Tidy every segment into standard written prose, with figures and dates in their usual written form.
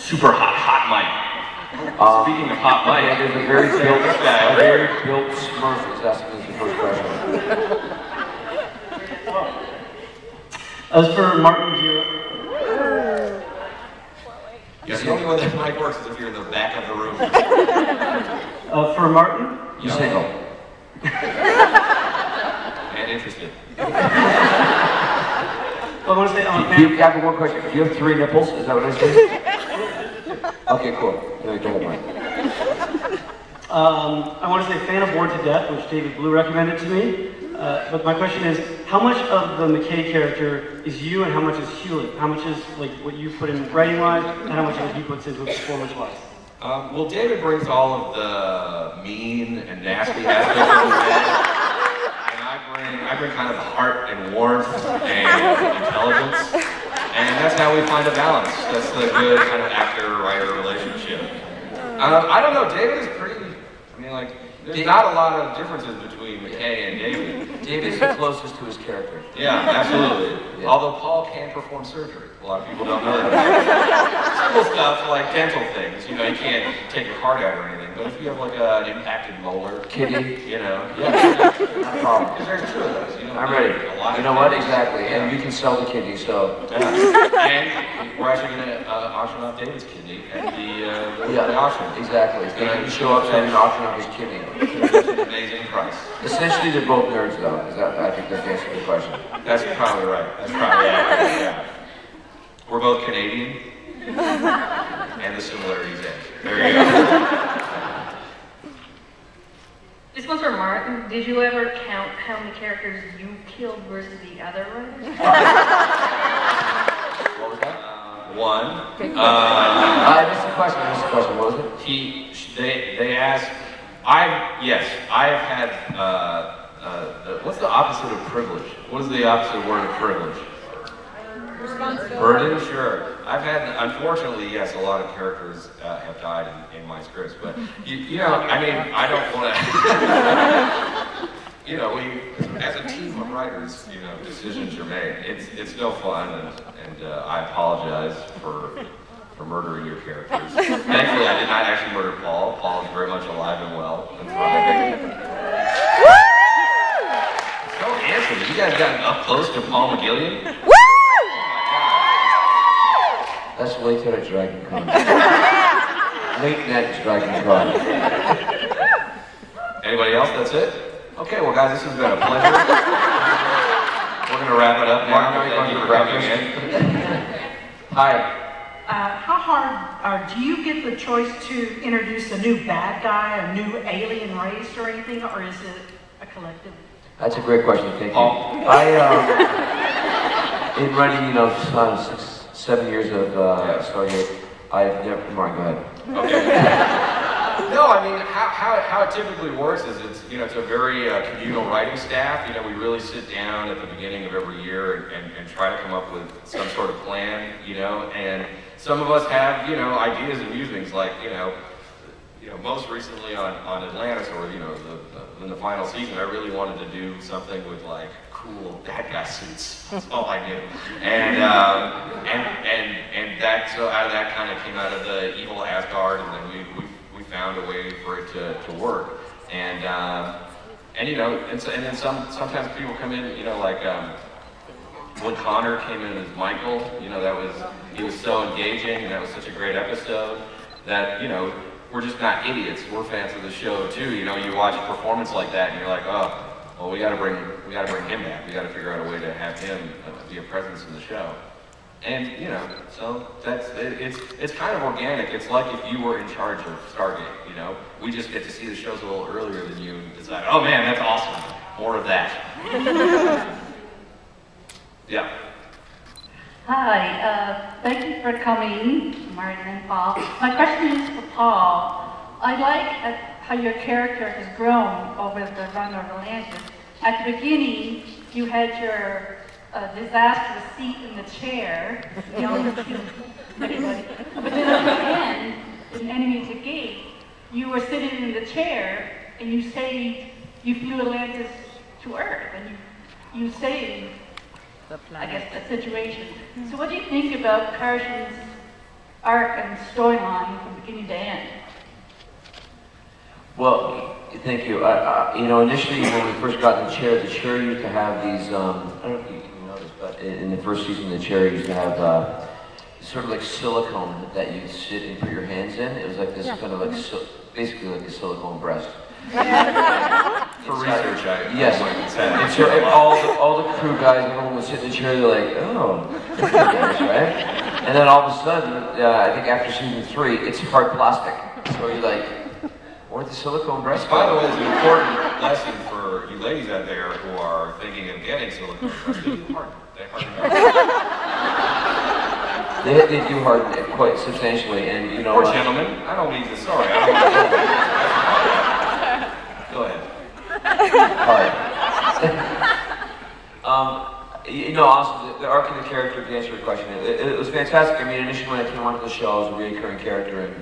super hot mic. Speaking of hot mic, there's a very built Smurf is asking us the first question. As for Martin Gero. Yeah, the only way that mic works is if you're in the back of the room. For Martin? You single. And interested. Well, I want to say, I have one question. Do you have 3 nipples? Is that what I said? Okay, cool. Go ahead, Mike. I want to say fan of Bored to Death, which David Blue recommended to me. But my question is, how much of the McKay character is you and how much is Hewlett? How much is like what you put in writing-wise and how much of it he puts into performance-wise? Well, David brings all of the mean and nasty aspects of the band. I bring kind of the heart and warmth and intelligence, and that's how we find a balance. That's the good kind of actor-writer relationship. I don't know, David is pretty, I mean, like, there's not a lot of differences between McKay and David. David's the closest to his character. Yeah, absolutely. Yeah. Although Paul can perform surgery. A lot of people don't know that. Simple stuff like dental things, you know, you can't take your heart out or anything, but if you have like an impacted molar, kidney, you know, not a problem. Because there's 2 of those, you know. I'm ready. You know what? Exactly. Yeah. And you can sell the kidney, so. Yeah. And we're actually going to auction off David's kidney at the auction. Exactly. He's going to show up and auction off his kidney. It's an amazing price. Essentially, they're both nerds, though. I think that's the answer to the question. That's probably right. That's probably accurate, yeah. We're both Canadian, and the similarities end. There you go. This one's for Martin. Did you ever count how many characters you killed versus the other writers? What was that? 1. I missed the question. What was it? They asked. I have had. What's the opposite of privilege? What is the opposite word of privilege? Burden, sure. I've had, unfortunately, yes, a lot of characters have died in my scripts, but, you know, I mean, I don't want to, you know, as a team of writers, you know, decisions are made. It's no fun, and I apologize for murdering your characters. Thankfully, I did not actually murder Paul. Paul is very much alive and well and thriving. Don't answer me. You guys got up close to Paul McGillon? That's late at a Dragon Con. Late night Dragon Con. Anybody else? That's it? Okay, well guys, this has been a pleasure. We're going to wrap it up now. Thank you for coming in. Hi. How hard do you get the choice to introduce a new bad guy, a new alien race or anything, or is it a collective? That's a great question, thank you. In writing, you know, 7 years of Stargate, I've never. Mark, go ahead. Okay. No, I mean how it typically works is it's a very communal writing staff. You know, we really sit down at the beginning of every year and try to come up with some sort of plan. You know, and some of us have ideas and musings like most recently on Atlantis or in the final season, I really wanted to do something with like cool bad guy suits. That's all I knew. And that, so out of that kind of came out of the evil Asgard, and then we found a way for it to work. And then sometimes people come in, like when Connor came in as Michael, he was so engaging, and that was such a great episode that we're just not idiots. We're fans of the show too. You watch a performance like that, and you're like, oh, well, we got to bring him back. We got to figure out a way to have him be a presence in the show. And so it's kind of organic. It's like if you were in charge of Stargate. We just get to see the shows a little earlier than you and decide, oh man, that's awesome. More of that. Yeah. Hi, thank you for coming, Martin and Paul. My question is for Paul. I like how your character has grown over the run of Atlantis. At the beginning, you had your disastrous seat in the chair, yelling to everybody. But then at the end, in Enemies at Gate, you were sitting in the chair and you flew Atlantis to Earth, and you saved, I guess, the situation. So what do you think about Carson's arc and storyline from beginning to end? Well, thank you. Initially when we first got the chair used to have these, I don't know if you noticed, but in the first season the chair used to have sort of like silicone that you'd sit and put your hands in. It was like this kind of like, basically like a silicone breast. For research, yes. And so all the crew guys, everyone would sit in the chair, they're like, oh, that's nice, right? And then all of a sudden, I think after season 3, it's hard plastic. So you're like, or the silicone breast. By the way, it's an important lesson for you ladies out there who are thinking of getting silicone breasts. They do harden. They harden. They do harden it quite substantially, and you know. Poor gentlemen, I don't mean to. Sorry, I don't. Go ahead. Honestly, the arc of the character, to answer your question, it was fantastic. I mean, initially when I came onto the show, I was a recurring character, and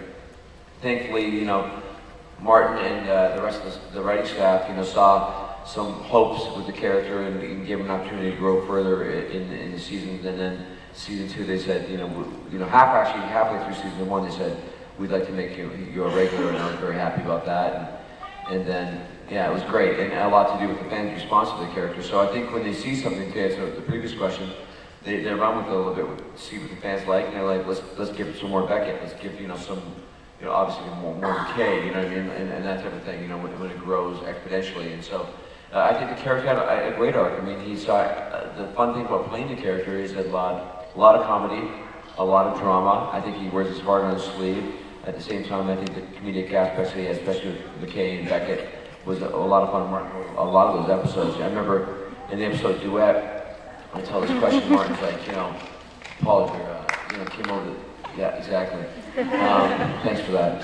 thankfully, Martin and the rest of the writing staff, saw some hopes with the character and gave him an opportunity to grow further in the seasons. And then season 2, they said, halfway through season 1, they said, we'd like to make you a regular, and I was very happy about that. And then, yeah, it was great, and a lot to do with the fans' response to the character. So I think when they see something, to answer the previous question, they run with it a little bit, see what the fans like, and they're like, let's give some more Beckett, let's give some, obviously more McKay, you know what I mean, and that type of thing, when it grows exponentially. And so I think the character had a great arc. I mean, the fun thing about playing the character is that a lot of comedy, a lot of drama. I think he wears his heart on his sleeve. At the same time, I think the comedic aspects he has, especially with McKay and Beckett, was a lot of fun. Martin wrote a lot of those episodes. I remember in the episode Duet, I tell this question, Martin's like, Paul, came over to, yeah, exactly. Thanks for that.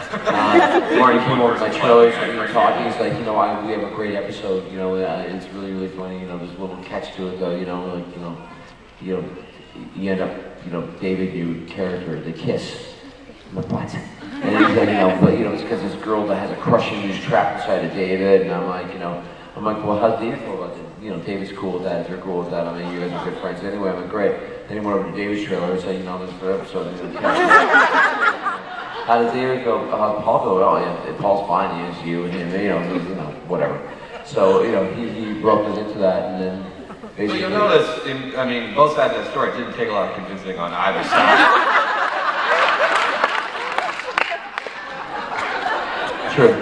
Marty came over to my trailer, talking. He's like, we have a great episode. It's really, really funny. There's a little catch to it, though. You end up, David, you character, they kiss. I'm like, what? And he's like, but it's because this girl that has a crush on you is trapped inside of David. And I'm like, well, how's David feel about it? David's cool with that. If you're cool with that, I mean, you guys are good friends anyway. I'm like, great. Then he went over to David's trailer and said, this is the episode. How does David go? Paul go, oh yeah, Paul's fine. He is you and him, whatever. So, he broke us into that, and then basically. But you'll notice, both sides of that story didn't take a lot of convincing on either side. True.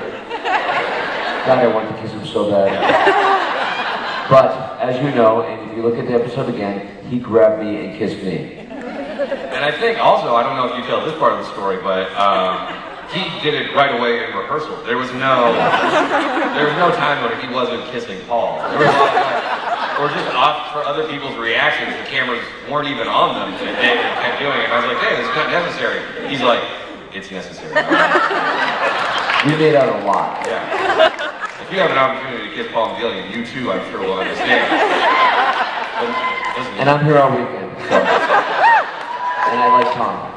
God, I wanted to kiss him so bad. But, as you know, and if you look at the episode again, he grabbed me and kissed me. And I think also, I don't know if you tell this part of the story, but he did it right away in rehearsal. There was no time when he wasn't kissing Paul. There was a lot of time, or just off for other people's reactions. The cameras weren't even on them, and they kept doing it. And I was like, hey, this is not necessary. He's like, it's necessary. We made out a lot. Yeah. If you have an opportunity to kiss Paul McGillon, you too, I'm sure will understand. And I'm here all weekend. So. And I like Tom.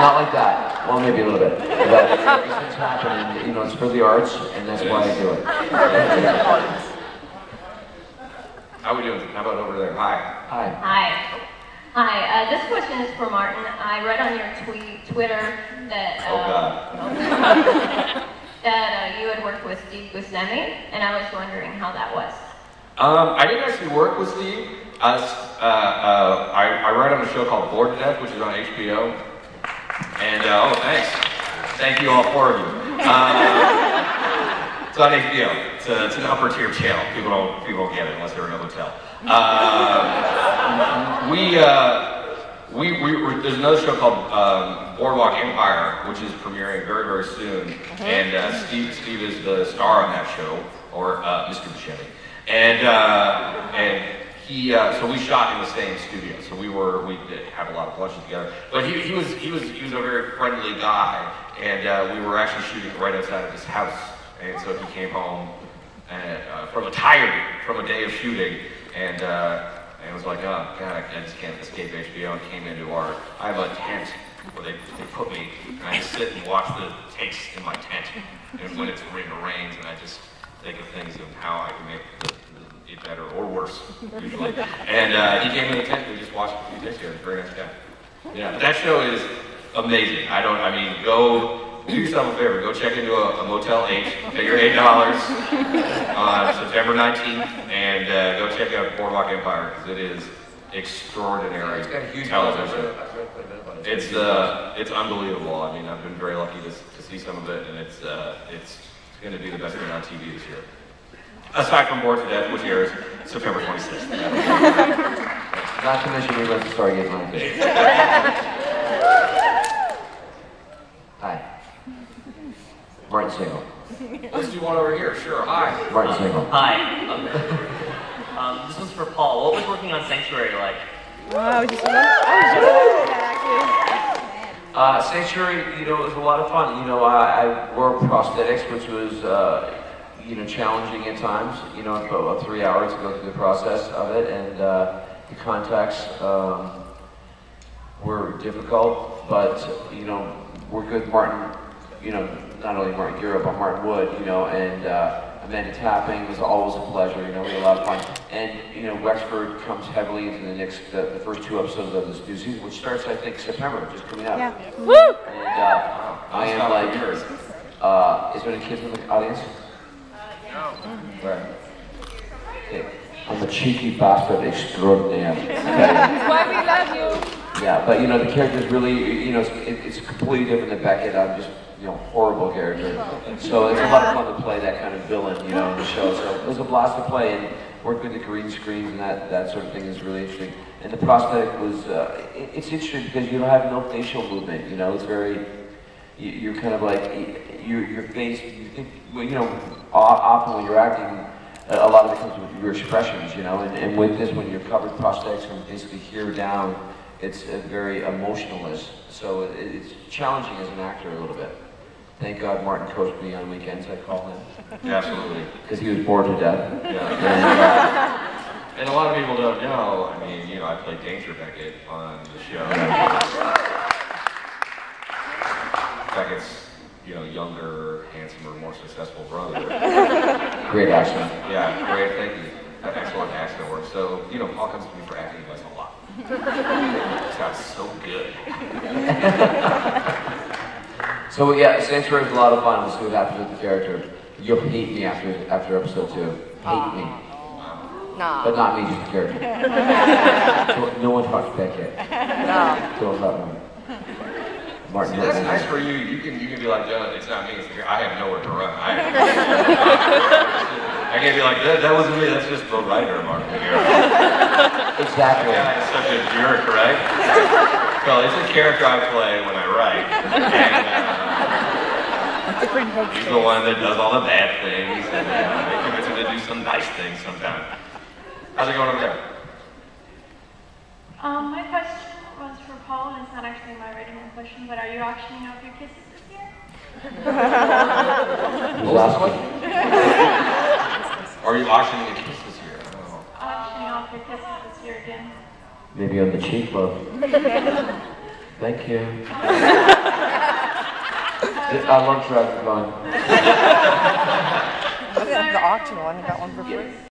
Not like that. Well, maybe a little bit. But these things happen, and it's for the arts, and that's why I do it. How are we doing? How about over there? Hi. Hi. Hi, this question is for Martin. I read on your Twitter that that you had worked with Steve Buscemi, and I was wondering how that was. I didn't actually work with Steve. I write on a show called Bored to Death, which is on HBO. And thanks. Thank you, all 4 of you. It's on HBO. It's an upper tier channel. People don't get it unless they're in a hotel. There's another show called Boardwalk Empire, which is premiering very, very soon. And Steve is the star on that show, or Mr. Buscemi. And he, so we shot in the same studio. So we did have a lot of lunches together. But he was a very friendly guy, and we were actually shooting right outside of his house. And so he came home from a day of shooting, and was like, oh God, I just can't escape HBO, and came into I have a tent where they put me, and I just sit and watch the takes in my tent, and when it rains, and I just think of things of how I can make it better or worse, usually. And he came in the tent, and we just watched a few takes here. Very nice guy. Yeah, that show is amazing. I mean, go do yourself a favor. Go check into a Motel H, pay your $8 on September 19th, and go check out Boardwalk Empire, because it is extraordinary It's got a huge television. It's It's unbelievable. I mean, I've been very lucky to see some of it, and it's going to be the best thing on TV this year. Aside from Bored to Death, which airs September 26th. Not to mention we went to Stargate Monday. Hi. Martin Single. Let's do one over here. Sure. Hi. Martin Single. Hi. This one's for Paul. What was working on Sanctuary like? I was just wondering that actually. Sanctuary, it was a lot of fun. I wore prosthetics, which was, challenging at times. About 3 hours to go through the process of it, and the contacts were difficult, but, worked with Martin, not only Martin Gero, but Martin Wood, and Amanda Tapping was always a pleasure. We had a lot of fun. And, Wexford comes heavily into the first 2 episodes of this new season, which starts, I think, September, just coming out. Yeah. Woo! And I am like, is there any kids in the audience? No. Right. Okay. I'm a cheeky bastard extraordinaire. That's why we love you. Yeah, but the character's really, it's completely different than Beckett. I'm just, horrible character. So it's a lot of fun to play that kind of villain, in the show. So it was a blast to play, and work with the green screens and that sort of thing is really interesting. And the prosthetic was, it's interesting because you have no facial movement. It's very, you're kind of like, your face. You think, often when you're acting, a lot of it comes with your expressions, and with this, when you're covered prosthetics from basically here down, it's very emotionless. So it's challenging as an actor a little bit. Thank God Martin coached me on weekends, I call him. Yeah, absolutely. Because he was bored to death. Yeah. And a lot of people don't know. I mean, I played Danger Beckett on the show. Beckett's, younger, handsomer, more successful brother. Great accent. Yeah, great. Thank you. Excellent accent work. So, Paul comes to me for acting advice a lot. It sounds so good. So yeah, Sanctuary was a lot of fun. We'll see what happens with the character. You'll hate me after episode 2. Hate me. Nah. But not me, just the character. No one talks back yet. No. Don't love me. Martin. See, that's nice for you. You can be like, no, it's not me. It's the, I have nowhere to run. I can't be like, that wasn't me. That's just the writer, Martin. Exactly. Yeah, it's such a jerk, right? Well, it's a character I play when I write. And he's the one that does all the bad things, and they convince him to do some nice things sometimes. How's it going over there? My question was for Paul, and it's not actually my original question, but are you auctioning off your kisses this year? Are you auctioning a kiss this year? Oh. Auctioning off your kisses this year again. Maybe on the cheek, love. Thank you. I love Dragon Con. The auction one, you got one for free.